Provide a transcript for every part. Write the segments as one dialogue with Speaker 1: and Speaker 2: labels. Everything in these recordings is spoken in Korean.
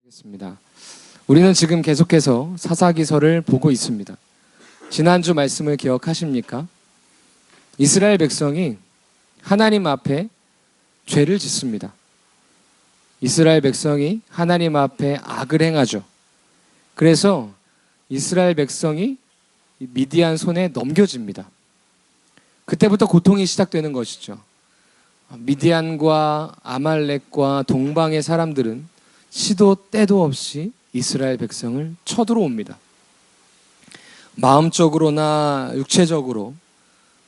Speaker 1: 겠습니다. 우리는 지금 계속해서 사사기서를 보고 있습니다. 지난주 말씀을 기억하십니까? 이스라엘 백성이 하나님 앞에 죄를 짓습니다. 이스라엘 백성이 하나님 앞에 악을 행하죠. 그래서 이스라엘 백성이 미디안 손에 넘겨집니다. 그때부터 고통이 시작되는 것이죠. 미디안과 아말렉과 동방의 사람들은 시도 때도 없이 이스라엘 백성을 쳐들어옵니다. 마음적으로나 육체적으로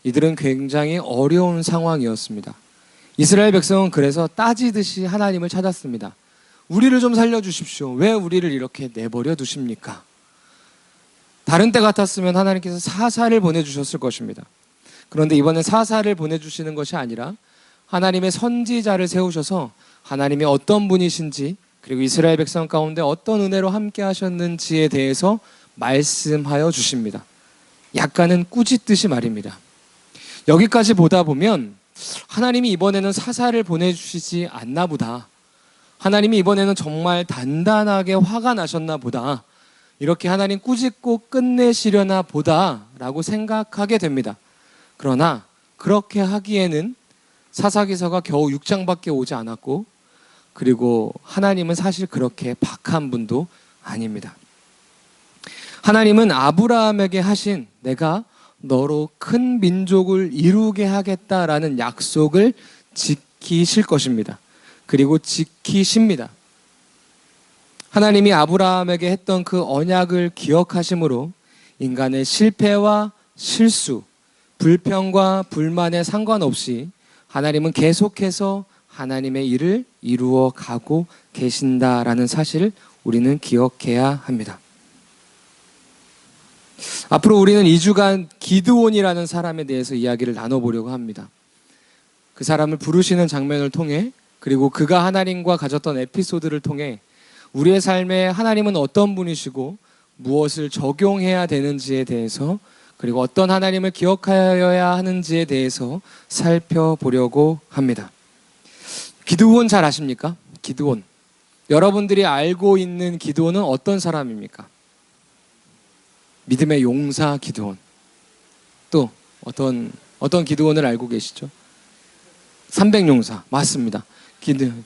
Speaker 1: 이들은 굉장히 어려운 상황이었습니다. 이스라엘 백성은 그래서 따지듯이 하나님을 찾았습니다. 우리를 좀 살려주십시오. 왜 우리를 이렇게 내버려 두십니까? 다른 때 같았으면 하나님께서 사사를 보내주셨을 것입니다. 그런데 이번엔 사사를 보내주시는 것이 아니라 하나님의 선지자를 세우셔서 하나님이 어떤 분이신지, 그리고 이스라엘 백성 가운데 어떤 은혜로 함께 하셨는지에 대해서 말씀하여 주십니다. 약간은 꾸짖듯이 말입니다. 여기까지 보다 보면 하나님이 이번에는 사사를 보내주시지 않나 보다, 하나님이 이번에는 정말 단단하게 화가 나셨나 보다, 이렇게 하나님 꾸짖고 끝내시려나 보다 라고 생각하게 됩니다. 그러나 그렇게 하기에는 사사기서가 겨우 6장밖에 오지 않았고, 그리고 하나님은 사실 그렇게 박한 분도 아닙니다. 하나님은 아브라함에게 하신 내가 너로 큰 민족을 이루게 하겠다라는 약속을 지키실 것입니다. 그리고 지키십니다. 하나님이 아브라함에게 했던 그 언약을 기억하심으로 인간의 실패와 실수, 불평과 불만에 상관없이 하나님은 계속해서 하나님의 일을 이루어 가고 계신다라는 사실을 우리는 기억해야 합니다. 앞으로 우리는 2주간 기드온이라는 사람에 대해서 이야기를 나눠보려고 합니다. 그 사람을 부르시는 장면을 통해, 그리고 그가 하나님과 가졌던 에피소드를 통해 우리의 삶에 하나님은 어떤 분이시고 무엇을 적용해야 되는지에 대해서, 그리고 어떤 하나님을 기억하여야 하는지에 대해서 살펴보려고 합니다. 기드온 잘 아십니까? 기드온. 여러분들이 알고 있는 기드온은 어떤 사람입니까? 믿음의 용사 기드온. 또 어떤 기드온을 알고 계시죠? 300용사. 맞습니다.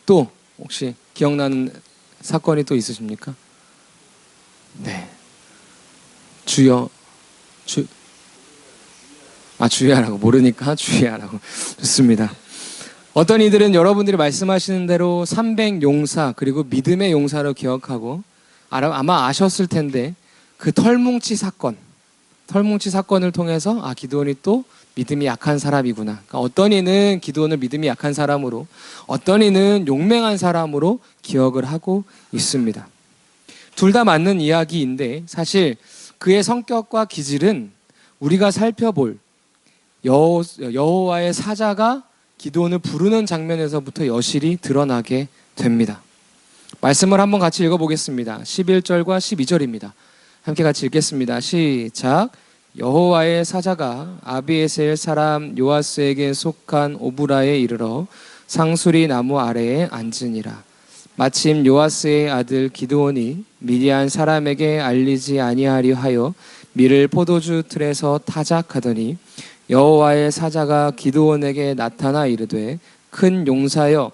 Speaker 1: 또 혹시 기억나는 사건이 또 있으십니까? 네. 주의하라고. 모르니까 주의하라고. 좋습니다. 어떤 이들은 여러분들이 말씀하시는 대로 300용사, 그리고 믿음의 용사로 기억하고, 아마 아셨을 텐데 그 털뭉치 사건을 통해서 기드온이 또 믿음이 약한 사람이구나. 그러니까 어떤 이는 기드온을 믿음이 약한 사람으로, 어떤 이는 용맹한 사람으로 기억을 하고 있습니다. 둘 다 맞는 이야기인데 사실 그의 성격과 기질은 우리가 살펴볼 여호와의 사자가 기드온을 부르는 장면에서부터 여실히 드러나게 됩니다. 말씀을 한번 같이 읽어보겠습니다. 11절과 12절입니다. 함께 같이 읽겠습니다. 시작. 여호와의 사자가 아비에셀 사람 요아스에게 속한 오브라에 이르러 상수리 나무 아래에 앉으니라. 마침 요아스의 아들 기드온이 미디안 사람에게 알리지 아니하려 하여 밀을 포도주 틀에서 타작하더니 여호와의 사자가 기드온에게 나타나 이르되 큰 용사여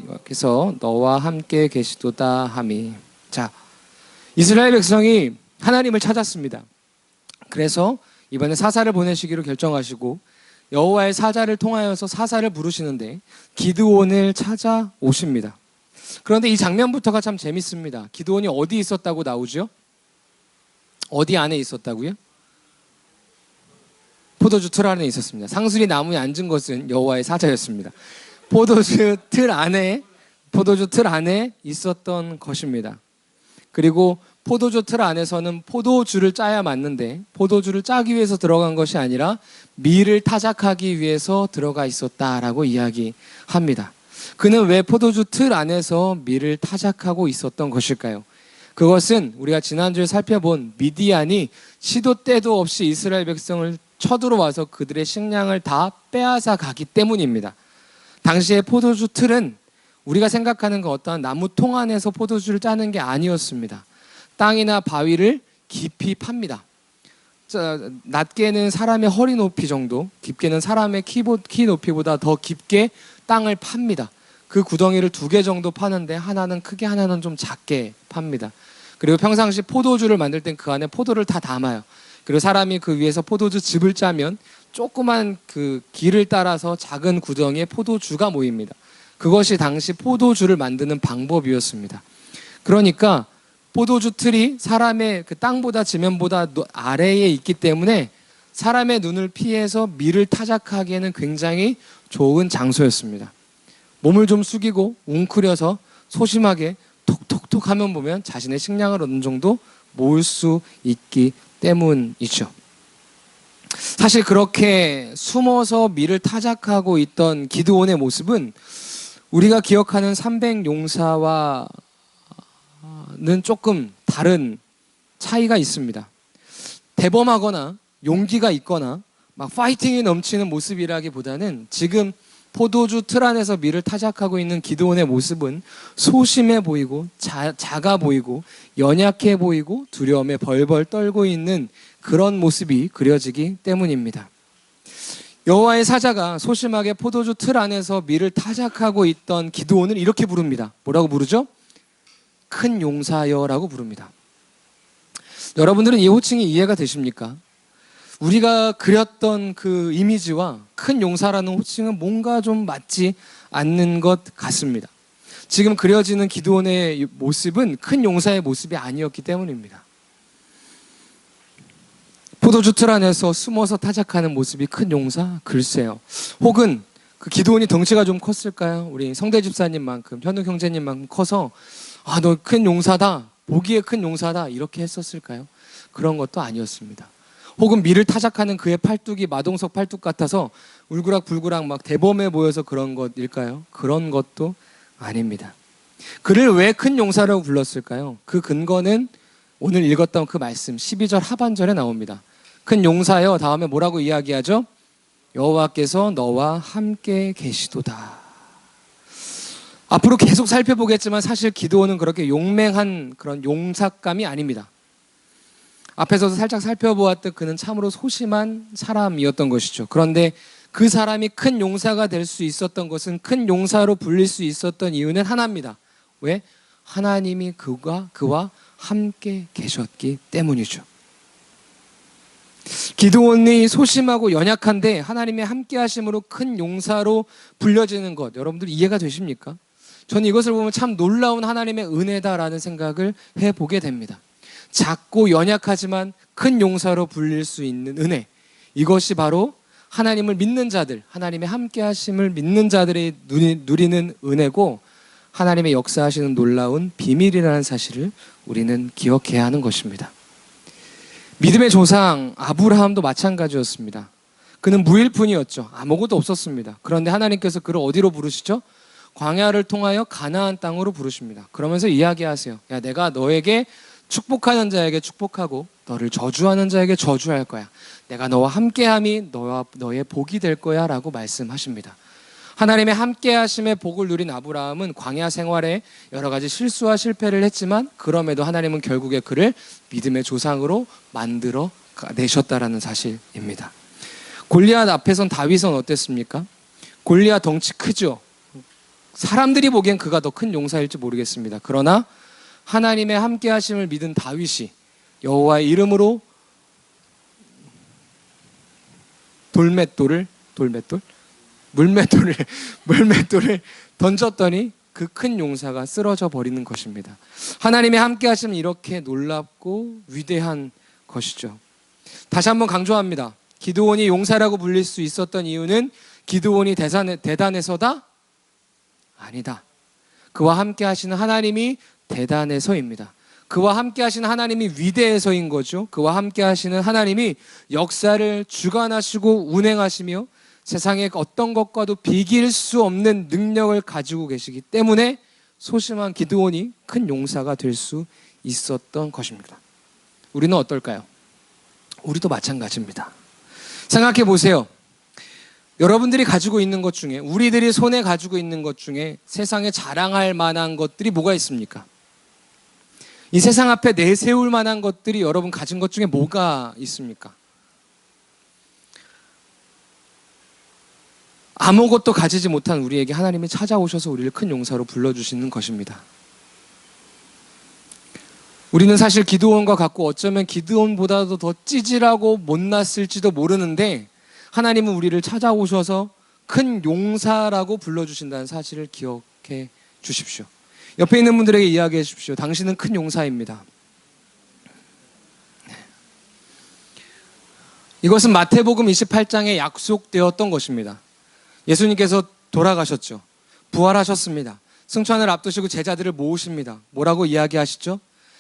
Speaker 1: 여기서 너와 함께 계시도다 하미. 자, 이스라엘 백성이 하나님을 찾았습니다. 그래서 이번에 사사를 보내시기로 결정하시고 여호와의 사자를 통하여서 사사를 부르시는데 기드온을 찾아오십니다. 그런데 이 장면부터가 참 재밌습니다. 기드온이 어디 있었다고 나오죠? 어디 안에 있었다고요? 포도주 틀 안에 있었습니다. 상수리 나무에 앉은 것은 여호와의 사자였습니다. 포도주 틀 안에 있었던 것입니다. 그리고 포도주 틀 안에서는 포도주를 짜야 맞는데 포도주를 짜기 위해서 들어간 것이 아니라 밀을 타작하기 위해서 들어가 있었다라고 이야기합니다. 그는 왜 포도주 틀 안에서 밀을 타작하고 있었던 것일까요? 그것은 우리가 지난주에 살펴본 미디안이 시도 때도 없이 이스라엘 백성을 쳐들어와서 그들의 식량을 다 빼앗아 가기 때문입니다. 당시에 포도주 틀은 우리가 생각하는 그 어떠한 나무 통 안에서 포도주를 짜는 게 아니었습니다. 땅이나 바위를 깊이 팝니다. 낮게는 사람의 허리 높이 정도, 깊게는 사람의 키 높이보다 더 깊게 땅을 팝니다. 그 구덩이를 2개 정도 파는데 하나는 크게 하나는 좀 작게 팝니다. 그리고 평상시 포도주를 만들 땐 그 안에 포도를 다 담아요. 그리고 사람이 그 위에서 포도주 즙을 짜면 조그만 그 길을 따라서 작은 구덩이에 포도주가 모입니다. 그것이 당시 포도주를 만드는 방법이었습니다. 그러니까 포도주 틀이 사람의 그 땅보다 지면보다 아래에 있기 때문에 사람의 눈을 피해서 밀을 타작하기에는 굉장히 좋은 장소였습니다. 몸을 좀 숙이고 웅크려서 소심하게 톡톡톡 하면 보면 자신의 식량을 어느 정도 모을 수 있기 때문이죠. 사실 그렇게 숨어서 밀을 타작하고 있던 기드온의 모습은 우리가 기억하는 300용사와는 조금 다른 차이가 있습니다. 대범하거나 용기가 있거나 막 파이팅이 넘치는 모습이라기보다는 지금 포도주 틀 안에서 밀을 타작하고 있는 기드온의 모습은 소심해 보이고 작아 보이고 연약해 보이고 두려움에 벌벌 떨고 있는 그런 모습이 그려지기 때문입니다. 여호와의 사자가 소심하게 포도주 틀 안에서 밀을 타작하고 있던 기드온을 이렇게 부릅니다. 뭐라고 부르죠? 큰 용사여라고 부릅니다. 여러분들은 이 호칭이 이해가 되십니까? 우리가 그렸던 그 이미지와 큰 용사라는 호칭은 뭔가 좀 맞지 않는 것 같습니다. 지금 그려지는 기드온의 모습은 큰 용사의 모습이 아니었기 때문입니다. 포도주 틀 안에서 숨어서 타작하는 모습이 큰 용사? 글쎄요. 혹은 그 기드온이 덩치가 좀 컸을까요? 우리 성대 집사님만큼, 현우 형제님만큼 커서 아, 너 큰 용사다, 보기에 큰 용사다 이렇게 했었을까요? 그런 것도 아니었습니다. 혹은 밀을 타작하는 그의 팔뚝이 마동석 팔뚝 같아서 울그락불그락 막 대범해 보여서 그런 것일까요? 그런 것도 아닙니다. 그를 왜 큰 용사라고 불렀을까요? 그 근거는 오늘 읽었던 그 말씀 12절 하반절에 나옵니다. 큰 용사여 다음에 뭐라고 이야기하죠? 여호와께서 너와 함께 계시도다. 앞으로 계속 살펴보겠지만 사실 기드온은 그렇게 용맹한 그런 용사감이 아닙니다. 앞에서도 살짝 살펴보았듯 그는 참으로 소심한 사람이었던 것이죠. 그런데 그 사람이 큰 용사가 될 수 있었던 것은 큰 용사로 불릴 수 있었던 이유는 하나입니다. 왜? 하나님이 그와 함께 계셨기 때문이죠. 기드온이 소심하고 연약한데 하나님의 함께 하심으로 큰 용사로 불려지는 것, 여러분들 이해가 되십니까? 저는 이것을 보면 참 놀라운 하나님의 은혜다라는 생각을 해보게 됩니다. 작고 연약하지만 큰 용사로 불릴 수 있는 은혜, 이것이 바로 하나님을 믿는 자들, 하나님의 함께 하심을 믿는 자들이 누리는 은혜고 하나님의 역사하시는 놀라운 비밀이라는 사실을 우리는 기억해야 하는 것입니다. 믿음의 조상 아브라함도 마찬가지였습니다. 그는 무일푼이었죠. 아무것도 없었습니다. 그런데 하나님께서 그를 어디로 부르시죠? 광야를 통하여 가나안 땅으로 부르십니다. 그러면서 이야기하세요. 야, 내가 너에게 축복하는 자에게 축복하고 너를 저주하는 자에게 저주할 거야. 내가 너와 함께함이 너의 복이 될 거야 라고 말씀하십니다. 하나님의 함께하심의 복을 누린 아브라함은 광야 생활에 여러 가지 실수와 실패를 했지만 그럼에도 하나님은 결국에 그를 믿음의 조상으로 만들어 내셨다라는 사실입니다. 골리앗 앞에선 다윗은 어땠습니까? 골리앗 덩치 크죠. 사람들이 보기엔 그가 더 큰 용사일지 모르겠습니다. 그러나 하나님의 함께하심을 믿은 다윗이 여호와의 이름으로 물맷돌을 던졌더니 그 큰 용사가 쓰러져 버리는 것입니다. 하나님의 함께하심은 이렇게 놀랍고 위대한 것이죠. 다시 한번 강조합니다. 기드온이 용사라고 불릴 수 있었던 이유는 기드온이 대단해서다? 아니다. 그와 함께하시는 하나님이 대단해서입니다. 그와 함께하시는 하나님이 위대해서인 거죠. 그와 함께하시는 하나님이 역사를 주관하시고 운행하시며 세상의 어떤 것과도 비길 수 없는 능력을 가지고 계시기 때문에 소심한 기드온이 큰 용사가 될 수 있었던 것입니다. 우리는 어떨까요? 우리도 마찬가지입니다. 생각해 보세요. 여러분들이 가지고 있는 것 중에, 우리들이 손에 가지고 있는 것 중에 세상에 자랑할 만한 것들이 뭐가 있습니까? 이 세상 앞에 내세울 만한 것들이 여러분 가진 것 중에 뭐가 있습니까? 아무것도 가지지 못한 우리에게 하나님이 찾아오셔서 우리를 큰 용사로 불러주시는 것입니다. 우리는 사실 기드온과 같고 어쩌면 기드온보다도 더 찌질하고 못났을지도 모르는데 하나님은 우리를 찾아오셔서 큰 용사라고 불러주신다는 사실을 기억해 주십시오. 옆에 있는 분들에게 이야기해 주십시오. 당신은 큰 용사입니다. 이것은 마태복음 28장에 약속되었던 것입니다. 예수님께서 돌아가셨죠. 부활하셨습니다. 승천을 앞두시고 제자들을 모으십니다. 뭐라고 이야기하시죠?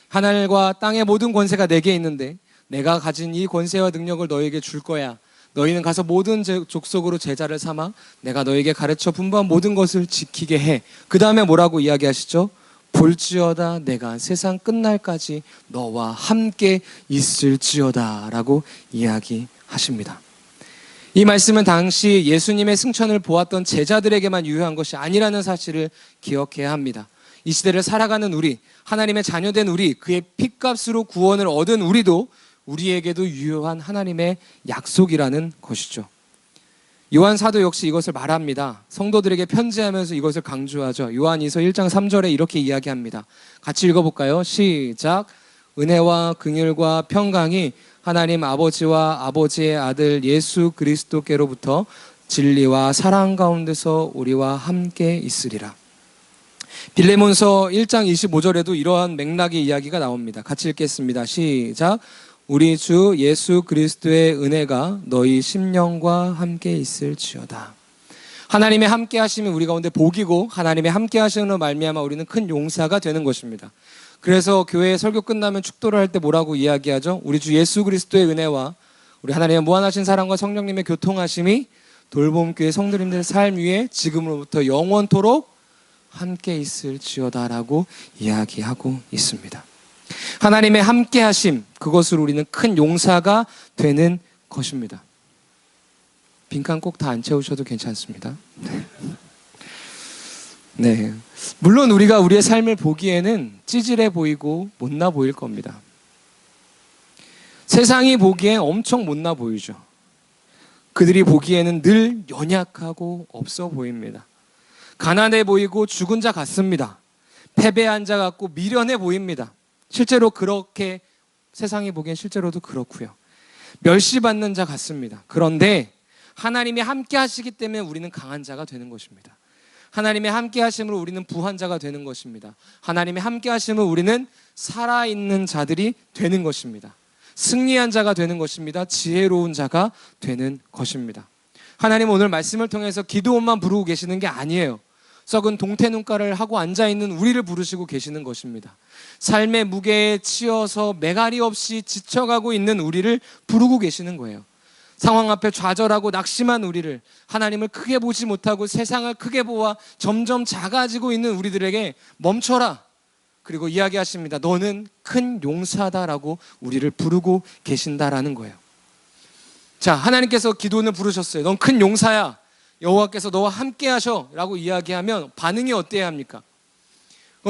Speaker 1: 하늘과 땅의 모든 권세가 내게 있는데 내가 가진 이 권세와 능력을 너에게 줄 거야. 너희는 가서 모든 족속으로 제자를 삼아 내가 너에게 가르쳐 분부한 모든 것을 지키게 해. 그 다음에 뭐라고 이야기하시죠? 볼지어다 내가 세상 끝날까지 너와 함께 있을지어다 라고 이야기하십니다. 이 말씀은 당시 예수님의 승천을 보았던 제자들에게만 유효한 것이 아니라는 사실을 기억해야 합니다. 이 시대를 살아가는 우리, 하나님의 자녀된 우리, 그의 핏값으로 구원을 얻은 우리도 우리에게도 유효한 하나님의 약속이라는 것이죠. 요한 사도 역시 이것을 말합니다. 성도들에게 편지하면서 이것을 강조하죠. 요한이서 1장 3절에 이렇게 이야기합니다. 같이 읽어볼까요? 시작. 은혜와 긍휼과 평강이 하나님 아버지와 아버지의 아들 예수 그리스도께로부터 진리와 사랑 가운데서 우리와 함께 있으리라. 빌레몬서 1장 25절에도 이러한 맥락의 이야기가 나옵니다. 같이 읽겠습니다. 시작. 우리 주 예수 그리스도의 은혜가 너희 심령과 함께 있을지어다. 하나님의 함께 하심이 우리 가운데 복이고 하나님의 함께 하심으로 말미암아 우리는 큰 용사가 되는 것입니다. 그래서 교회 설교 끝나면 축도를 할 때 뭐라고 이야기하죠? 우리 주 예수 그리스도의 은혜와 우리 하나님의 무한하신 사랑과 성령님의 교통하심이 돌봄교회 성도님들의 삶 위에 지금으로부터 영원토록 함께 있을지어다라고 이야기하고 있습니다. 하나님의 함께 하심, 그것으로 우리는 큰 용사가 되는 것입니다. 빈칸 꼭 다 안 채우셔도 괜찮습니다. 네, 물론 우리가 우리의 삶을 보기에는 찌질해 보이고 못나 보일 겁니다. 세상이 보기엔 엄청 못나 보이죠. 그들이 보기에는 늘 연약하고 없어 보입니다. 가난해 보이고 죽은 자 같습니다. 패배한 자 같고 미련해 보입니다. 실제로 그렇게 세상이 보기엔 실제로도 그렇고요. 멸시받는 자 같습니다. 그런데 하나님이 함께 하시기 때문에 우리는 강한 자가 되는 것입니다. 하나님의 함께 하심으로 우리는 부한 자가 되는 것입니다. 하나님의 함께 하심으로 우리는 살아있는 자들이 되는 것입니다. 승리한 자가 되는 것입니다. 지혜로운 자가 되는 것입니다. 하나님은 오늘 말씀을 통해서 기드온만 부르고 계시는 게 아니에요. 썩은 동태 눈가를 하고 앉아있는 우리를 부르시고 계시는 것입니다. 삶의 무게에 치여서 매갈이 없이 지쳐가고 있는 우리를 부르고 계시는 거예요. 상황 앞에 좌절하고 낙심한 우리를, 하나님을 크게 보지 못하고 세상을 크게 보아 점점 작아지고 있는 우리들에게 멈춰라. 그리고 이야기하십니다. 너는 큰 용사다라고 우리를 부르고 계신다라는 거예요. 자, 하나님께서 기드온을 부르셨어요. 넌 큰 용사야. 여호와께서 너와 함께 하셔 라고 이야기하면 반응이 어때야 합니까?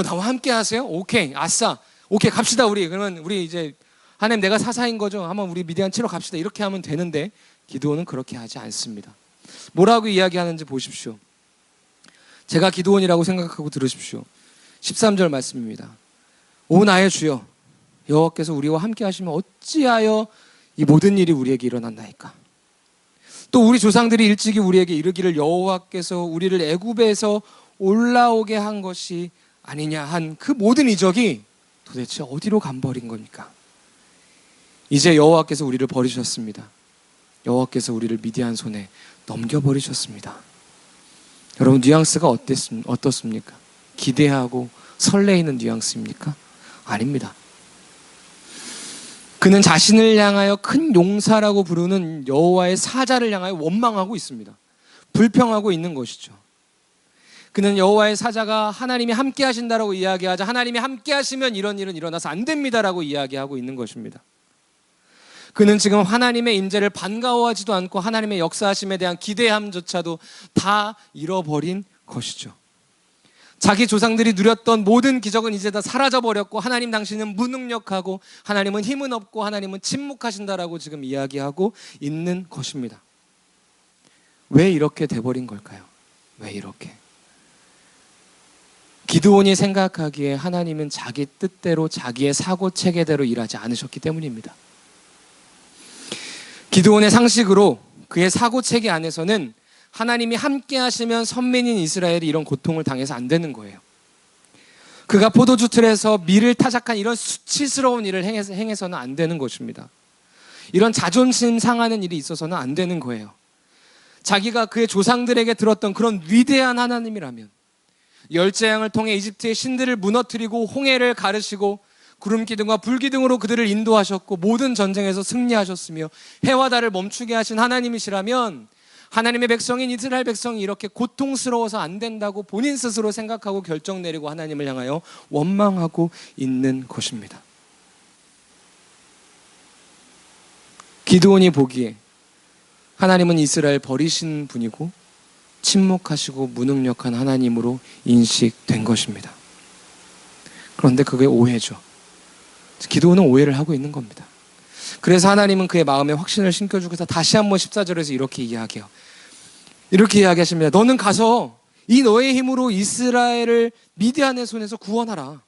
Speaker 1: 나와 함께 하세요? 오케이, 아싸, 오케이, 갑시다 우리. 그러면 우리 이제 하나님 내가 사사인 거죠. 한번 우리 미디안 치러 갑시다. 이렇게 하면 되는데 기드온은 그렇게 하지 않습니다. 뭐라고 이야기하는지 보십시오. 제가 기드온이라고 생각하고 들으십시오. 13절 말씀입니다. 오 나의 주여, 여호와께서 우리와 함께 하시면 어찌하여 이 모든 일이 우리에게 일어났나이까. 또 우리 조상들이 일찍이 우리에게 이르기를 여호와께서 우리를 애굽에서 올라오게 한 것이 아니냐 한 그 모든 이적이 도대체 어디로 간버린 겁니까? 이제 여호와께서 우리를 버리셨습니다. 여호와께서 우리를 미디안 손에 넘겨버리셨습니다. 여러분, 뉘앙스가 어떻습니까? 기대하고 설레이는 뉘앙스입니까? 아닙니다. 그는 자신을 향하여 큰 용사라고 부르는 여호와의 사자를 향하여 원망하고 있습니다. 불평하고 있는 것이죠. 그는 여호와의 사자가 하나님이 함께 하신다라고 이야기하자 하나님이 함께 하시면 이런 일은 일어나서 안 됩니다라고 이야기하고 있는 것입니다. 그는 지금 하나님의 임재를 반가워하지도 않고 하나님의 역사하심에 대한 기대함조차도 다 잃어버린 것이죠. 자기 조상들이 누렸던 모든 기적은 이제 다 사라져버렸고 하나님 당신은 무능력하고 하나님은 힘은 없고 하나님은 침묵하신다라고 지금 이야기하고 있는 것입니다. 왜 이렇게 돼버린 걸까요? 왜 이렇게? 기드온이 생각하기에 하나님은 자기 뜻대로 자기의 사고 체계대로 일하지 않으셨기 때문입니다. 기드온의 상식으로 그의 사고 체계 안에서는 하나님이 함께 하시면 선민인 이스라엘이 이런 고통을 당해서 안 되는 거예요. 그가 포도주 틀에서 밀을 타작한 이런 수치스러운 일을 행해서는 안 되는 것입니다. 이런 자존심 상하는 일이 있어서는 안 되는 거예요. 자기가 그의 조상들에게 들었던 그런 위대한 하나님이라면 열재앙을 통해 이집트의 신들을 무너뜨리고 홍해를 가르시고 구름기둥과 불기둥으로 그들을 인도하셨고 모든 전쟁에서 승리하셨으며 해와 달을 멈추게 하신 하나님이시라면 하나님의 백성인 이스라엘 백성이 이렇게 고통스러워서 안 된다고 본인 스스로 생각하고 결정 내리고 하나님을 향하여 원망하고 있는 것입니다. 기드온이 보기에 하나님은 이스라엘 버리신 분이고 침묵하시고 무능력한 하나님으로 인식된 것입니다. 그런데 그게 오해죠. 기드온은 오해를 하고 있는 겁니다. 그래서 하나님은 그의 마음에 확신을 심겨주고서 다시 한번 14절에서 이렇게 이야기해요. 이렇게 이야기하십니다. 너는 가서 이 너의 힘으로 이스라엘을 미디안의 손에서 구원하라.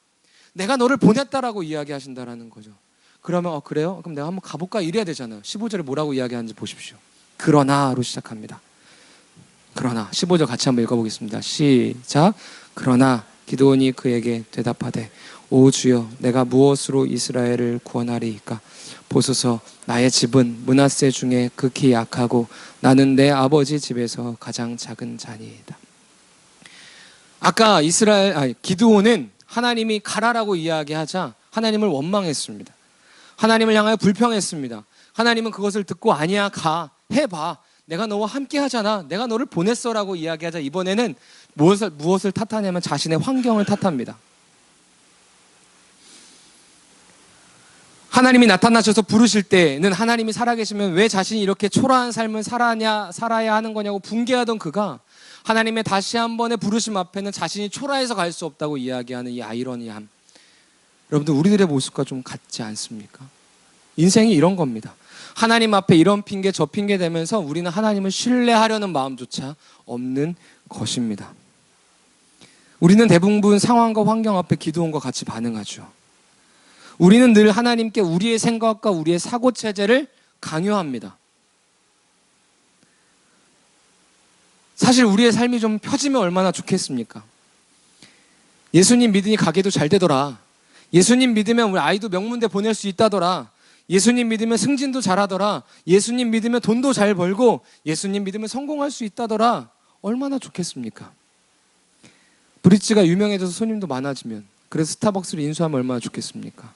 Speaker 1: 내가 너를 보냈다라고 이야기하신다라는 거죠. 그러면 그래요? 그럼 내가 한번 가볼까? 이래야 되잖아요. 15절에 뭐라고 이야기하는지 보십시오. 그러나로 시작합니다. 그러나 15절 같이 한번 읽어보겠습니다. 시작. 그러나 기드온이 그에게 대답하되 오 주여 내가 무엇으로 이스라엘을 구원하리이까? 보소서 나의 집은 므낫세 중에 극히 약하고 나는 내 아버지 집에서 가장 작은 자니이다. 아까 기드온은 하나님이 가라라고 이야기하자 하나님을 원망했습니다. 하나님을 향하여 불평했습니다. 하나님은 그것을 듣고 아니야 가 해봐. 내가 너와 함께 하잖아. 내가 너를 보냈어라고 이야기하자 이번에는 무엇을 탓하냐면 자신의 환경을 탓합니다. 하나님이 나타나셔서 부르실 때는 하나님이 살아계시면 왜 자신이 이렇게 초라한 삶을 살아야 하는 거냐고 붕괴하던 그가 하나님의 다시 한 번의 부르심 앞에는 자신이 초라해서 갈 수 없다고 이야기하는 이 아이러니함. 여러분들 우리들의 모습과 좀 같지 않습니까? 인생이 이런 겁니다. 하나님 앞에 이런 핑계 저 핑계 대면서 우리는 하나님을 신뢰하려는 마음조차 없는 것입니다. 우리는 대부분 상황과 환경 앞에 기드온과 같이 반응하죠. 우리는 늘 하나님께 우리의 생각과 우리의 사고체제를 강요합니다. 사실 우리의 삶이 좀 펴지면 얼마나 좋겠습니까? 예수님 믿으니 가게도 잘 되더라. 예수님 믿으면 우리 아이도 명문대 보낼 수 있다더라. 예수님 믿으면 승진도 잘하더라. 예수님 믿으면 돈도 잘 벌고 예수님 믿으면 성공할 수 있다더라. 얼마나 좋겠습니까? 브릿지가 유명해져서 손님도 많아지면 그래서 스타벅스를 인수하면 얼마나 좋겠습니까?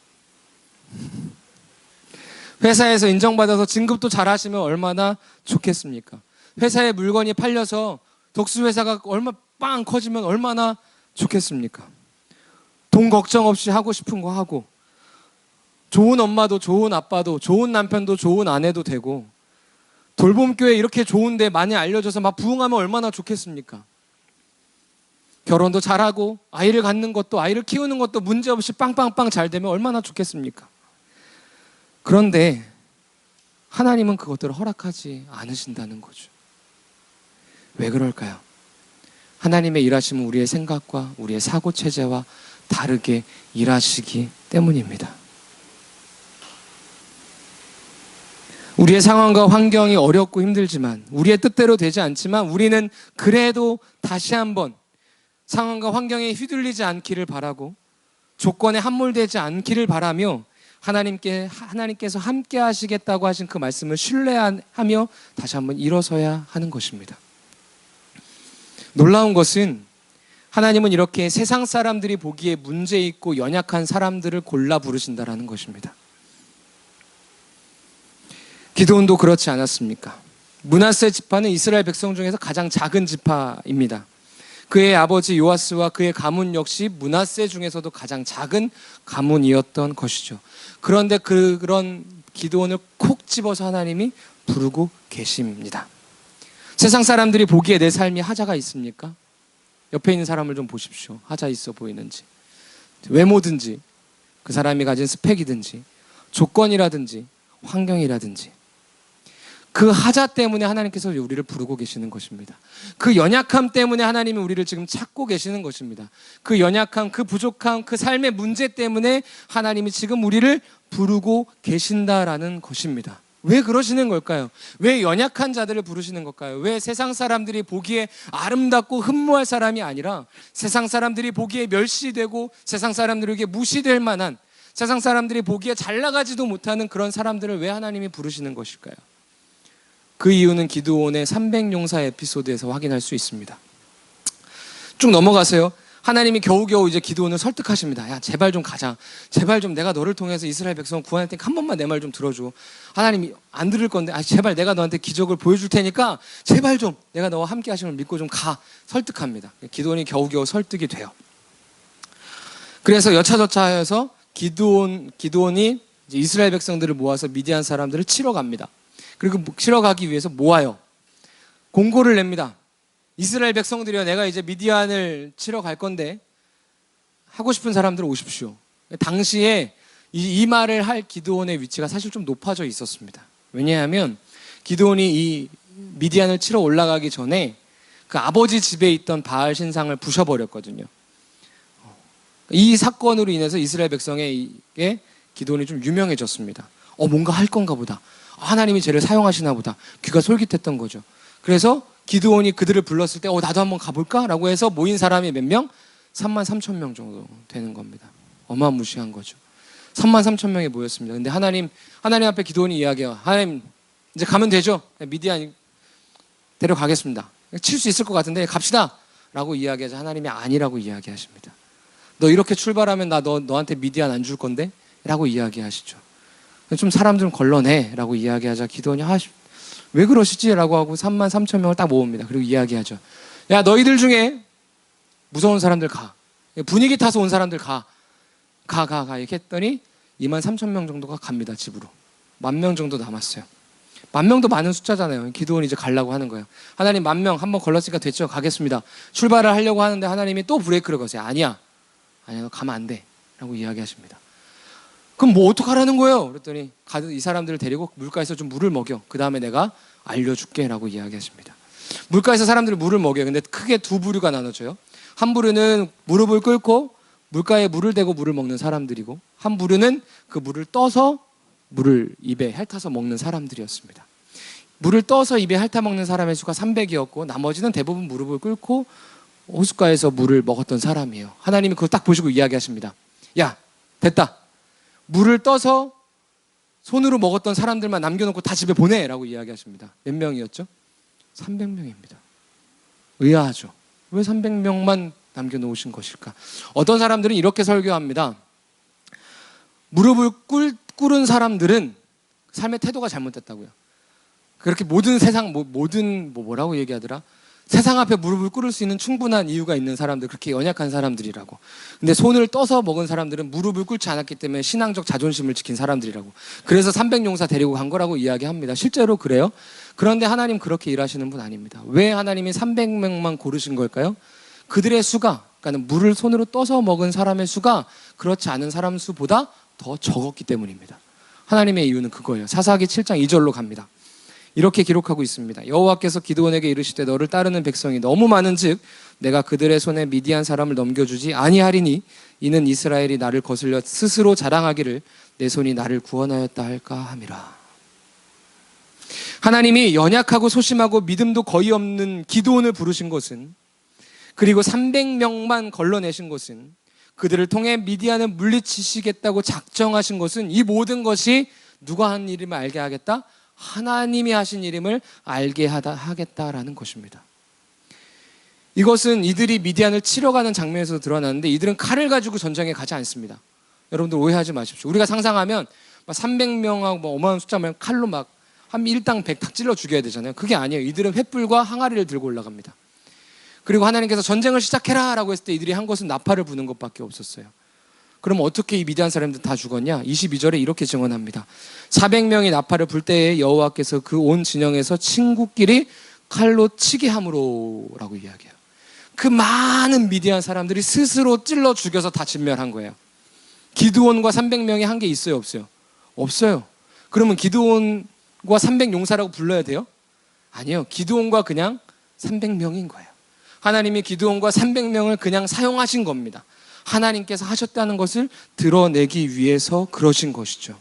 Speaker 1: 회사에서 인정받아서 진급도 잘하시면 얼마나 좋겠습니까? 회사에 물건이 팔려서 독수회사가 얼마 빵 커지면 얼마나 좋겠습니까? 돈 걱정 없이 하고 싶은 거 하고 좋은 엄마도 좋은 아빠도 좋은 남편도 좋은 아내도 되고 돌봄교회 이렇게 좋은데 많이 알려져서 막 부흥하면 얼마나 좋겠습니까? 결혼도 잘하고 아이를 갖는 것도 아이를 키우는 것도 문제없이 빵빵빵 잘 되면 얼마나 좋겠습니까? 그런데 하나님은 그것들을 허락하지 않으신다는 거죠. 왜 그럴까요? 하나님의 일하심은 우리의 생각과 우리의 사고체제와 다르게 일하시기 때문입니다. 우리의 상황과 환경이 어렵고 힘들지만 우리의 뜻대로 되지 않지만 우리는 그래도 다시 한번 상황과 환경에 휘둘리지 않기를 바라고 조건에 함몰되지 않기를 바라며 하나님께서 함께 하시겠다고 하신 그 말씀을 신뢰하며 다시 한번 일어서야 하는 것입니다. 놀라운 것은 하나님은 이렇게 세상 사람들이 보기에 문제 있고 연약한 사람들을 골라 부르신다라는 것입니다. 기드온도 그렇지 않았습니까? 므낫세 지파는 이스라엘 백성 중에서 가장 작은 지파입니다. 그의 아버지 요아스와 그의 가문 역시 므낫세 중에서도 가장 작은 가문이었던 것이죠. 그런데 그런 기드온을 콕 집어서 하나님이 부르고 계십니다. 세상 사람들이 보기에 내 삶이 하자가 있습니까? 옆에 있는 사람을 좀 보십시오. 하자 있어 보이는지, 외모든지, 그 사람이 가진 스펙이든지, 조건이라든지, 환경이라든지, 그 하자 때문에 하나님께서 우리를 부르고 계시는 것입니다. 그 연약함 때문에 하나님이 우리를 지금 찾고 계시는 것입니다. 그 연약함, 그 부족함, 그 삶의 문제 때문에 하나님이 지금 우리를 부르고 계신다라는 것입니다. 왜 그러시는 걸까요? 왜 연약한 자들을 부르시는 걸까요? 왜 세상 사람들이 보기에 아름답고 흠모할 사람이 아니라 세상 사람들이 보기에 멸시되고 세상 사람들에게 무시될 만한, 세상 사람들이 보기에 잘 나가지도 못하는 그런 사람들을 왜 하나님이 부르시는 것일까요? 그 이유는 기드온의 300용사 에피소드에서 확인할 수 있습니다. 쭉 넘어가세요. 하나님이 겨우겨우 이제 기드온을 설득하십니다. 야, 제발 좀 가자. 제발 좀 내가 너를 통해서 이스라엘 백성을 구원할 테니까 한 번만 내 말 좀 들어줘. 하나님이 안 들을 건데, 제발 내가 너한테 기적을 보여줄 테니까 제발 좀 내가 너와 함께 하심을 믿고 좀 가. 설득합니다. 기드온이 겨우겨우 설득이 돼요. 그래서 여차저차해서 기드온이 이제 이스라엘 백성들을 모아서 미디안 사람들을 치러 갑니다. 그리고 치러 가기 위해서 모아요. 공고를 냅니다. 이스라엘 백성들이여, 내가 이제 미디안을 치러 갈 건데 하고 싶은 사람들 오십시오. 당시에 이 말을 할 기드온의 위치가 사실 좀 높아져 있었습니다. 왜냐하면 기드온이 이 미디안을 치러 올라가기 전에 그 아버지 집에 있던 바알 신상을 부셔버렸거든요. 이 사건으로 인해서 이스라엘 백성에게 기드온이 좀 유명해졌습니다. 뭔가 할 건가 보다. 하나님이 쟤를 사용하시나 보다. 귀가 솔깃했던 거죠. 그래서 기드온이 그들을 불렀을 때 나도 한번 가볼까? 라고 해서 모인 사람이 몇 명? 33,000명 정도 되는 겁니다. 어마무시한 거죠. 33,000명이 모였습니다. 근데 하나님 앞에 기드온이 이야기해요. 하나님, 이제 가면 되죠? 미디안 데려가겠습니다. 칠 수 있을 것 같은데 갑시다! 라고 이야기하자 하나님이 아니라고 이야기하십니다. 너 이렇게 출발하면 나 너한테 미디안 안 줄 건데? 라고 이야기하시죠. 좀 사람 좀 걸러내 라고 이야기하자 기드온이 왜 그러시지? 라고 하고 33,000명을 딱 모읍니다. 그리고 이야기하죠. 야, 너희들 중에 무서운 사람들 가. 분위기 타서 온 사람들 가. 이렇게 했더니 23,000명 정도가 갑니다. 집으로. 10,000명 정도 남았어요. 10,000명도 많은 숫자잖아요. 기드온이 이제 가려고 하는 거예요. 하나님, 10,000명 한번 걸렀으니까 됐죠? 가겠습니다. 출발을 하려고 하는데 하나님이 또 브레이크를 거세요. 아니야, 너 가면 안 돼 라고 이야기하십니다. 그럼 뭐 어떡하라는 거예요? 그랬더니 이 사람들을 데리고 물가에서 좀 물을 먹여. 그 다음에 내가 알려줄게 라고 이야기하십니다. 물가에서 사람들이 물을 먹여요. 근데 크게 두 부류가 나눠져요. 한 부류는 무릎을 꿇고 물가에 물을 대고 물을 먹는 사람들이고, 한 부류는 그 물을 떠서 물을 입에 핥아서 먹는 사람들이었습니다. 물을 떠서 입에 핥아 먹는 사람의 수가 300이었고 나머지는 대부분 무릎을 꿇고 호숫가에서 물을 먹었던 사람이에요. 하나님이 그걸 딱 보시고 이야기하십니다. 야, 됐다. 물을 떠서 손으로 먹었던 사람들만 남겨놓고 다 집에 보내라고 이야기하십니다. 몇 명이었죠? 300명입니다. 의아하죠. 왜 300명만 남겨놓으신 것일까? 어떤 사람들은 이렇게 설교합니다. 무릎을 꿇은 사람들은 삶의 태도가 잘못됐다고요. 그렇게 모든 세상, 뭐라고 얘기하더라? 세상 앞에 무릎을 꿇을 수 있는 충분한 이유가 있는 사람들, 그렇게 연약한 사람들이라고. 근데 손을 떠서 먹은 사람들은 무릎을 꿇지 않았기 때문에 신앙적 자존심을 지킨 사람들이라고. 그래서 300용사 데리고 간 거라고 이야기합니다. 실제로 그래요. 그런데 하나님 그렇게 일하시는 분 아닙니다. 왜 하나님이 300명만 고르신 걸까요? 그들의 수가, 그러니까 물을 손으로 떠서 먹은 사람의 수가 그렇지 않은 사람 수보다 더 적었기 때문입니다. 하나님의 이유는 그거예요. 사사기 7장 2절로 갑니다. 이렇게 기록하고 있습니다. 여호와께서 기드온에게 이르시되 너를 따르는 백성이 너무 많은즉 내가 그들의 손에 미디안 사람을 넘겨주지 아니하리니 이는 이스라엘이 나를 거슬려 스스로 자랑하기를 내 손이 나를 구원하였다 할까 함이라. 하나님이 연약하고 소심하고 믿음도 거의 없는 기드온을 부르신 것은, 그리고 300명만 걸러내신 것은, 그들을 통해 미디안을 물리치시겠다고 작정하신 것은, 이 모든 것이 누가 한 일임을 알게 하겠다? 하나님이 하신 일임을 알게 하겠다라는 것입니다. 이것은 이들이 미디안을 치러 가는 장면에서 드러나는데 이들은 칼을 가지고 전쟁에 가지 않습니다. 여러분들 오해하지 마십시오. 우리가 상상하면 300명하고 어마어마한 숫자면 칼로 막 한 일당 100 탁 찔러 죽여야 되잖아요. 그게 아니에요. 이들은 횃불과 항아리를 들고 올라갑니다. 그리고 하나님께서 전쟁을 시작해라 라고 했을 때 이들이 한 것은 나팔을 부는 것밖에 없었어요. 그럼 어떻게 이 미디안 사람들 다 죽었냐? 22절에 이렇게 증언합니다. 400명이 나팔을 불 때에 여호와께서 그 온 진영에서 친구끼리 칼로 치게 함으로라고 이야기해요. 그 많은 미디안 사람들이 스스로 찔러 죽여서 다 진멸한 거예요. 기드온과 300명이 한 게 있어요, 없어요? 없어요. 그러면 기드온과 300용사라고 불러야 돼요? 아니요. 기드온과 그냥 300명인 거예요. 하나님이 기드온과 300명을 그냥 사용하신 겁니다. 하나님께서 하셨다는 것을 드러내기 위해서 그러신 것이죠.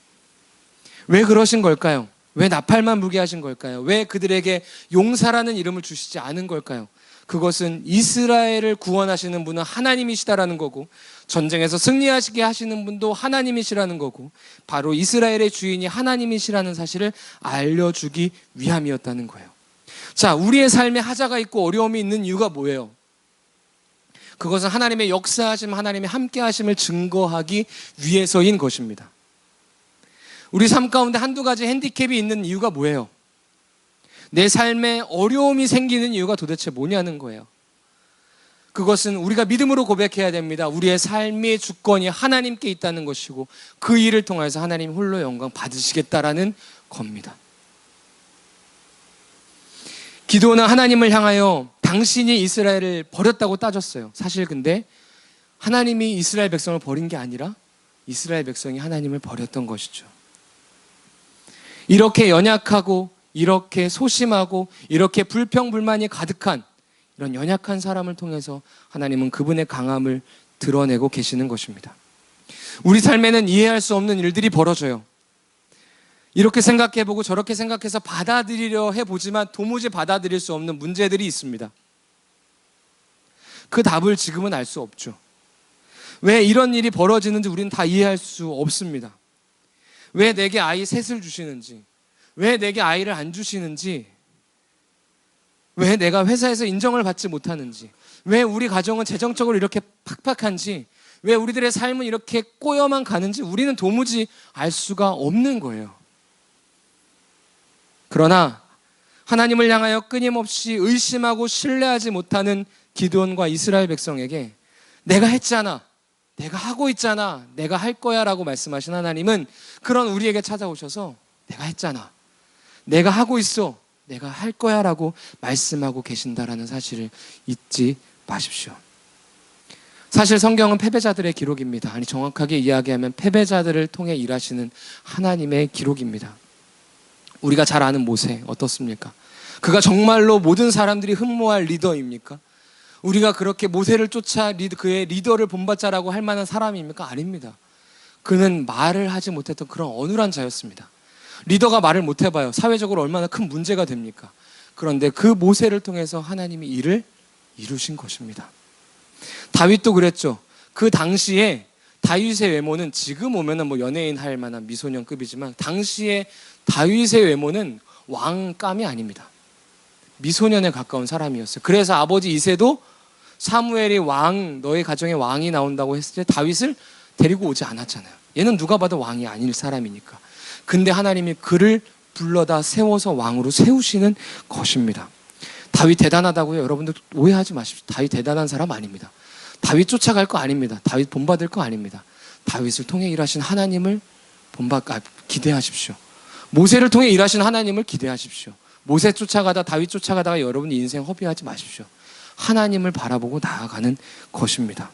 Speaker 1: 왜 그러신 걸까요? 왜 나팔만 불게 하신 걸까요? 왜 그들에게 용사라는 이름을 주시지 않은 걸까요? 그것은 이스라엘을 구원하시는 분은 하나님이시다라는 거고, 전쟁에서 승리하시게 하시는 분도 하나님이시라는 거고, 바로 이스라엘의 주인이 하나님이시라는 사실을 알려주기 위함이었다는 거예요. 자, 우리의 삶에 하자가 있고 어려움이 있는 이유가 뭐예요? 그것은 하나님의 역사하심, 하나님의 함께하심을 증거하기 위해서인 것입니다. 우리 삶 가운데 한두 가지 핸디캡이 있는 이유가 뭐예요? 내 삶에 어려움이 생기는 이유가 도대체 뭐냐는 거예요. 그것은 우리가 믿음으로 고백해야 됩니다. 우리의 삶의 주권이 하나님께 있다는 것이고, 그 일을 통해서 하나님 홀로 영광 받으시겠다라는 겁니다. 기드온은 하나님을 향하여 당신이 이스라엘을 버렸다고 따졌어요. 사실 근데 하나님이 이스라엘 백성을 버린 게 아니라 이스라엘 백성이 하나님을 버렸던 것이죠. 이렇게 연약하고, 이렇게 소심하고, 이렇게 불평불만이 가득한 이런 연약한 사람을 통해서 하나님은 그분의 강함을 드러내고 계시는 것입니다. 우리 삶에는 이해할 수 없는 일들이 벌어져요. 이렇게 생각해보고 저렇게 생각해서 받아들이려 해보지만 도무지 받아들일 수 없는 문제들이 있습니다. 그 답을 지금은 알 수 없죠. 왜 이런 일이 벌어지는지 우리는 다 이해할 수 없습니다. 왜 내게 아이 셋을 주시는지, 왜 내게 아이를 안 주시는지, 왜 내가 회사에서 인정을 받지 못하는지, 왜 우리 가정은 재정적으로 이렇게 팍팍한지, 왜 우리들의 삶은 이렇게 꼬여만 가는지 우리는 도무지 알 수가 없는 거예요. 그러나 하나님을 향하여 끊임없이 의심하고 신뢰하지 못하는 기드온과 이스라엘 백성에게 내가 했잖아, 내가 하고 있잖아, 내가 할 거야 라고 말씀하신 하나님은 그런 우리에게 찾아오셔서 내가 했잖아, 내가 하고 있어, 내가 할 거야 라고 말씀하고 계신다라는 사실을 잊지 마십시오. 사실 성경은 패배자들의 기록입니다. 아니, 정확하게 이야기하면 패배자들을 통해 일하시는 하나님의 기록입니다. 우리가 잘 아는 모세 어떻습니까? 그가 정말로 모든 사람들이 흠모할 리더입니까? 우리가 그렇게 모세를 쫓아 그의 리더를 본받자라고 할 만한 사람입니까? 아닙니다. 그는 말을 하지 못했던 그런 어눌한 자였습니다. 리더가 말을 못 해봐요. 사회적으로 얼마나 큰 문제가 됩니까? 그런데 그 모세를 통해서 하나님이 일을 이루신 것입니다. 다윗도 그랬죠. 그 당시에 다윗의 외모는 지금 오면은 뭐 연예인 할 만한 미소년급이지만 당시에 다윗의 외모는 왕감이 아닙니다. 미소년에 가까운 사람이었어요. 그래서 아버지 이새도 사무엘이 너의 가정에 왕이 나온다고 했을 때 다윗을 데리고 오지 않았잖아요. 얘는 누가 봐도 왕이 아닐 사람이니까. 근데 하나님이 그를 불러다 세워서 왕으로 세우시는 것입니다. 다윗 대단하다고요? 여러분들 오해하지 마십시오. 다윗 대단한 사람 아닙니다. 다윗 쫓아갈 거 아닙니다. 다윗 본받을 거 아닙니다. 다윗을 통해 일하신 하나님을 기대하십시오. 모세를 통해 일하신 하나님을 기대하십시오. 모세 쫓아가다 다윗 쫓아가다가 여러분 인생 허비하지 마십시오. 하나님을 바라보고 나아가는 것입니다.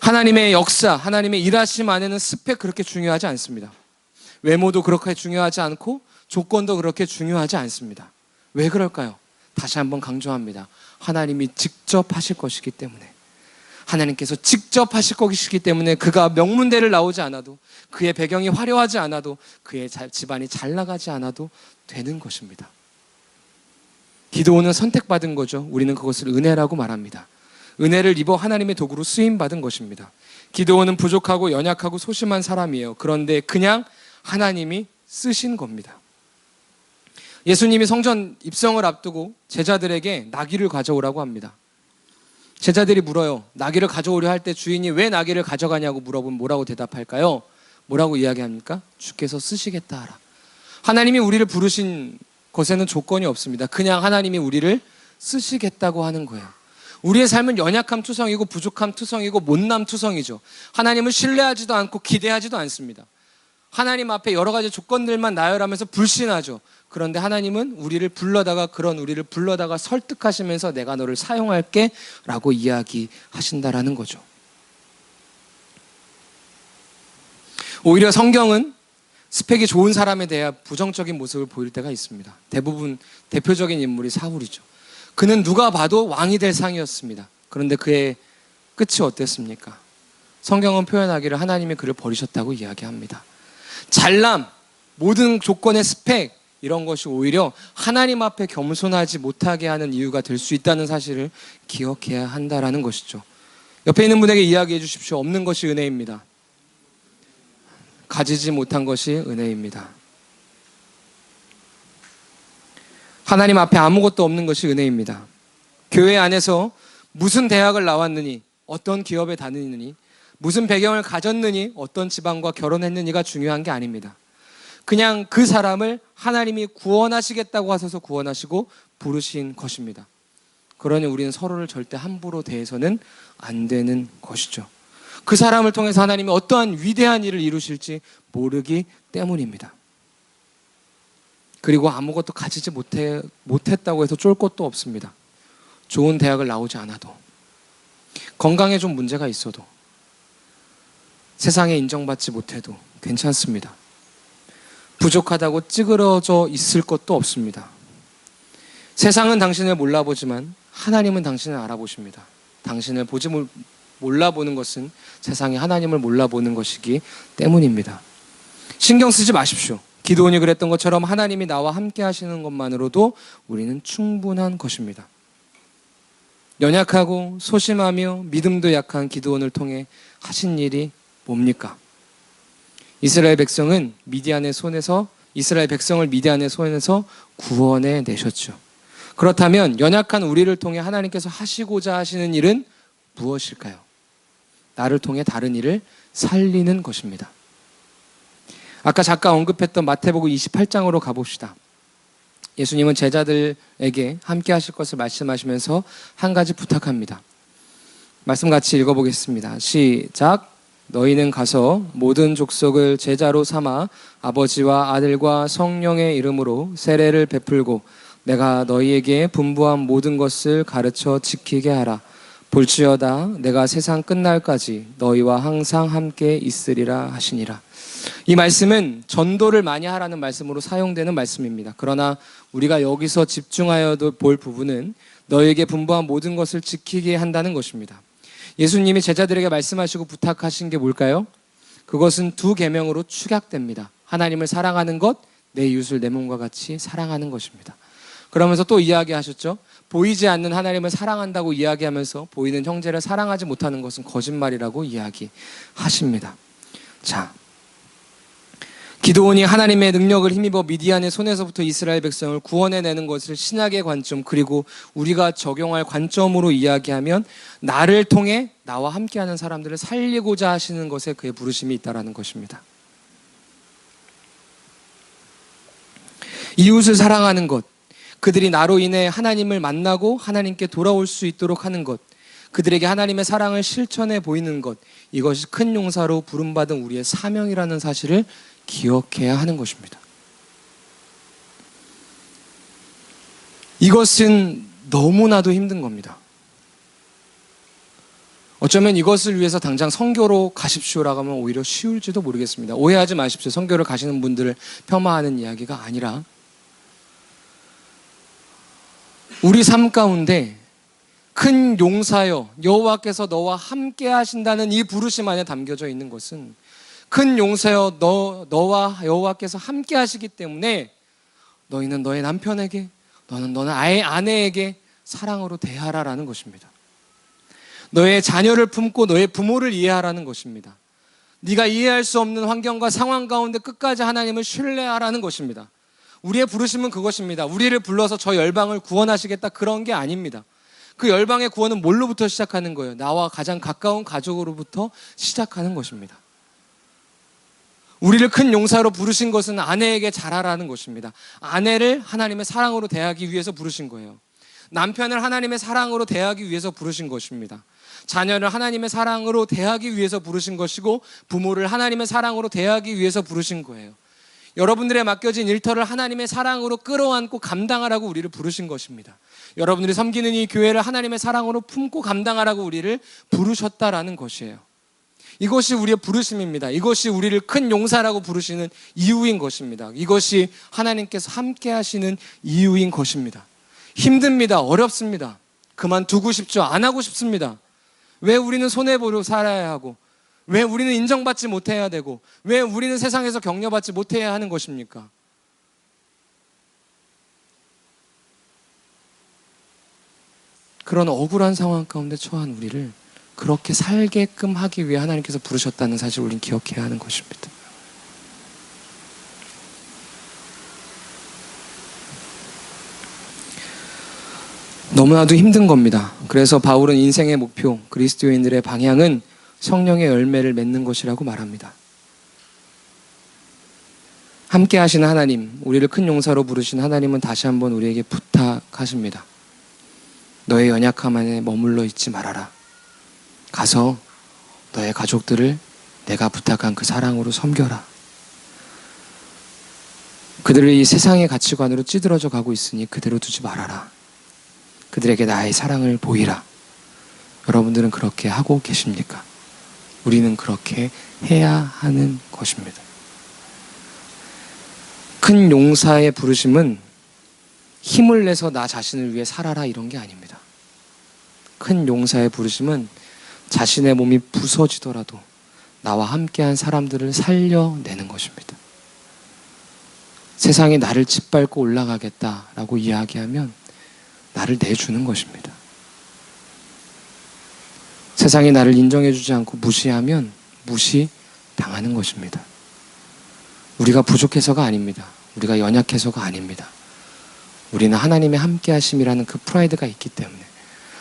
Speaker 1: 하나님의 역사, 하나님의 일하심 안에는 스펙 그렇게 중요하지 않습니다. 외모도 그렇게 중요하지 않고 조건도 그렇게 중요하지 않습니다. 왜 그럴까요? 다시 한번 강조합니다. 하나님이 직접 하실 것이기 때문에, 하나님께서 직접 하실 것이기 때문에 그가 명문대를 나오지 않아도, 그의 배경이 화려하지 않아도, 그의 집안이 잘 나가지 않아도 되는 것입니다. 기드온은 선택받은 거죠. 우리는 그것을 은혜라고 말합니다. 은혜를 입어 하나님의 도구로 쓰임받은 것입니다. 기드온은 부족하고 연약하고 소심한 사람이에요. 그런데 그냥 하나님이 쓰신 겁니다. 예수님이 성전 입성을 앞두고 제자들에게 나귀를 가져오라고 합니다. 제자들이 물어요. 나귀를 가져오려 할 때 주인이 왜 나귀를 가져가냐고 물어보면 뭐라고 대답할까요? 뭐라고 이야기합니까? 주께서 쓰시겠다 하라. 하나님이 우리를 부르신 것에는 조건이 없습니다. 그냥 하나님이 우리를 쓰시겠다고 하는 거예요. 우리의 삶은 연약함 투성이고 부족함 투성이고 못남 투성이죠. 하나님을 신뢰하지도 않고 기대하지도 않습니다. 하나님 앞에 여러 가지 조건들만 나열하면서 불신하죠. 그런데 하나님은 우리를 불러다가 설득하시면서 내가 너를 사용할게 라고 이야기하신다라는 거죠. 오히려 성경은 스펙이 좋은 사람에 대해 부정적인 모습을 보일 때가 있습니다. 대부분 대표적인 인물이 사울이죠. 그는 누가 봐도 왕이 될 상이었습니다. 그런데 그의 끝이 어땠습니까? 성경은 표현하기를 하나님이 그를 버리셨다고 이야기합니다. 잘남, 모든 조건의 스펙, 이런 것이 오히려 하나님 앞에 겸손하지 못하게 하는 이유가 될 수 있다는 사실을 기억해야 한다는 것이죠. 옆에 있는 분에게 이야기해 주십시오. 없는 것이 은혜입니다. 가지지 못한 것이 은혜입니다. 하나님 앞에 아무것도 없는 것이 은혜입니다. 교회 안에서 무슨 대학을 나왔느니, 어떤 기업에 다니느니, 무슨 배경을 가졌느니, 어떤 지방과 결혼했느니가 중요한 게 아닙니다. 그냥 그 사람을 하나님이 구원하시겠다고 하셔서 구원하시고 부르신 것입니다. 그러니 우리는 서로를 절대 함부로 대해서는 안 되는 것이죠. 그 사람을 통해서 하나님이 어떠한 위대한 일을 이루실지 모르기 때문입니다. 그리고 아무것도 가지지 못했다고 해서 쫄 것도 없습니다. 좋은 대학을 나오지 않아도, 건강에 좀 문제가 있어도, 세상에 인정받지 못해도 괜찮습니다. 부족하다고 찌그러져 있을 것도 없습니다. 세상은 당신을 몰라보지만 하나님은 당신을 알아보십니다. 당신을 몰라보는 것은 세상이 하나님을 몰라보는 것이기 때문입니다. 신경 쓰지 마십시오. 기드온이 그랬던 것처럼 하나님이 나와 함께 하시는 것만으로도 우리는 충분한 것입니다. 연약하고 소심하며 믿음도 약한 기드온을 통해 하신 일이 뭡니까? 이스라엘 백성을 미디안의 손에서 구원해 내셨죠. 그렇다면 연약한 우리를 통해 하나님께서 하시고자 하시는 일은 무엇일까요? 나를 통해 다른 일을 살리는 것입니다. 아까 잠깐 언급했던 마태복음 28장으로 가봅시다. 예수님은 제자들에게 함께 하실 것을 말씀하시면서 한 가지 부탁합니다. 말씀 같이 읽어보겠습니다. 시작. 너희는 가서 모든 족속을 제자로 삼아 아버지와 아들과 성령의 이름으로 세례를 베풀고 내가 너희에게 분부한 모든 것을 가르쳐 지키게 하라. 볼지어다 내가 세상 끝날까지 너희와 항상 함께 있으리라 하시니라. 이 말씀은 전도를 많이 하라는 말씀으로 사용되는 말씀입니다. 그러나 우리가 여기서 집중하여 볼 부분은 너희에게 분부한 모든 것을 지키게 한다는 것입니다. 예수님이 제자들에게 말씀하시고 부탁하신 게 뭘까요? 그것은 두 계명으로 축약됩니다. 하나님을 사랑하는 것, 내 이웃을 내 몸과 같이 사랑하는 것입니다. 그러면서 또 이야기하셨죠. 보이지 않는 하나님을 사랑한다고 이야기하면서 보이는 형제를 사랑하지 못하는 것은 거짓말이라고 이야기하십니다. 자, 기드온이 하나님의 능력을 힘입어 미디안의 손에서부터 이스라엘 백성을 구원해내는 것을 신학의 관점, 그리고 우리가 적용할 관점으로 이야기하면 나를 통해 나와 함께하는 사람들을 살리고자 하시는 것에 그의 부르심이 있다는 것입니다. 이웃을 사랑하는 것, 그들이 나로 인해 하나님을 만나고 하나님께 돌아올 수 있도록 하는 것, 그들에게 하나님의 사랑을 실천해 보이는 것, 이것이 큰 용사로 부름받은 우리의 사명이라는 사실을 기억해야 하는 것입니다. 이것은 너무나도 힘든 겁니다. 어쩌면 이것을 위해서 당장 선교로 가십시오라고 하면 오히려 쉬울지도 모르겠습니다. 오해하지 마십시오. 선교를 가시는 분들을 폄하하는 이야기가 아니라 우리 삶 가운데 큰 용사여 여호와께서 너와 함께 하신다는 이 부르심 안에 담겨져 있는 것은 큰 용사여 너와 여호와께서 함께 하시기 때문에 너희는 너의 남편에게, 너는 너의 아내에게 사랑으로 대하라라는 것입니다. 너의 자녀를 품고 너의 부모를 이해하라는 것입니다. 네가 이해할 수 없는 환경과 상황 가운데 끝까지 하나님을 신뢰하라는 것입니다. 우리의 부르심은 그것입니다. 우리를 불러서 저 열방을 구원하시겠다, 그런 게 아닙니다. 그 열방의 구원은 뭘로부터 시작하는 거예요? 나와 가장 가까운 가족으로부터 시작하는 것입니다. 우리를 큰 용사로 부르신 것은 아내에게 잘하라는 것입니다. 아내를 하나님의 사랑으로 대하기 위해서 부르신 거예요. 남편을 하나님의 사랑으로 대하기 위해서 부르신 것입니다. 자녀를 하나님의 사랑으로 대하기 위해서 부르신 것이고 부모를 하나님의 사랑으로 대하기 위해서 부르신 거예요. 여러분들의 맡겨진 일터를 하나님의 사랑으로 끌어안고 감당하라고 우리를 부르신 것입니다. 여러분들이 섬기는 이 교회를 하나님의 사랑으로 품고 감당하라고 우리를 부르셨다라는 것이에요. 이것이 우리의 부르심입니다. 이것이 우리를 큰 용사라고 부르시는 이유인 것입니다. 이것이 하나님께서 함께 하시는 이유인 것입니다. 힘듭니다. 어렵습니다. 그만두고 싶죠. 안 하고 싶습니다. 왜 우리는 손해보려 살아야 하고, 왜 우리는 인정받지 못해야 되고, 왜 우리는 세상에서 격려받지 못해야 하는 것입니까? 그런 억울한 상황 가운데 처한 우리를 그렇게 살게끔 하기 위해 하나님께서 부르셨다는 사실을 우리는 기억해야 하는 것입니다. 너무나도 힘든 겁니다. 그래서 바울은 인생의 목표, 그리스도인들의 방향은 성령의 열매를 맺는 것이라고 말합니다. 함께 하시는 하나님, 우리를 큰 용사로 부르신 하나님은 다시 한번 우리에게 부탁하십니다. 너의 연약함 안에 머물러 있지 말아라. 가서 너의 가족들을 내가 부탁한 그 사랑으로 섬겨라. 그들을 이 세상의 가치관으로 찌들어져 가고 있으니 그대로 두지 말아라. 그들에게 나의 사랑을 보이라. 여러분들은 그렇게 하고 계십니까? 우리는 그렇게 해야 하는 것입니다. 큰 용사의 부르심은 힘을 내서 나 자신을 위해 살아라 이런 게 아닙니다. 큰 용사의 부르심은 자신의 몸이 부서지더라도 나와 함께한 사람들을 살려내는 것입니다. 세상이 나를 짓밟고 올라가겠다라고 이야기하면 나를 내주는 것입니다. 세상이 나를 인정해주지 않고 무시하면 무시당하는 것입니다. 우리가 부족해서가 아닙니다. 우리가 연약해서가 아닙니다. 우리는 하나님의 함께하심이라는 그 프라이드가 있기 때문에,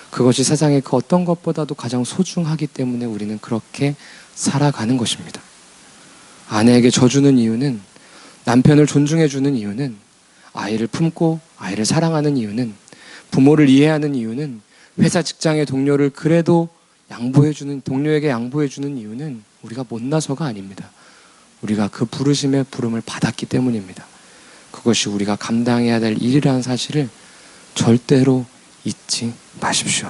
Speaker 1: 그것이 세상의 그 어떤 것보다도 가장 소중하기 때문에 우리는 그렇게 살아가는 것입니다. 아내에게 져주는 이유는, 남편을 존중해주는 이유는, 아이를 품고 아이를 사랑하는 이유는, 부모를 이해하는 이유는, 회사 직장의 동료를 그래도 동료에게 양보해주는 이유는 우리가 못나서가 아닙니다. 우리가 그 부르심의 부름을 받았기 때문입니다. 그것이 우리가 감당해야 될 일이라는 사실을 절대로 잊지 마십시오.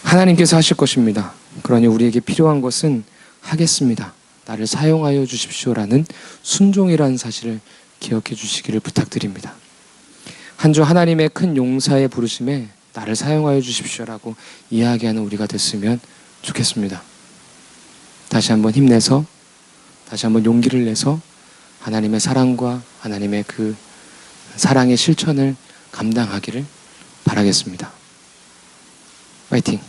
Speaker 1: 하나님께서 하실 것입니다. 그러니 우리에게 필요한 것은 하겠습니다. 나를 사용하여 주십시오라는 순종이라는 사실을 기억해 주시기를 부탁드립니다. 한 주 하나님의 큰 용사의 부르심에 나를 사용하여 주십시오라고 이야기하는 우리가 됐으면 좋겠습니다. 다시 한번 힘내서, 다시 한번 용기를 내서 하나님의 사랑과 하나님의 그 사랑의 실천을 감당하기를 바라겠습니다. 파이팅!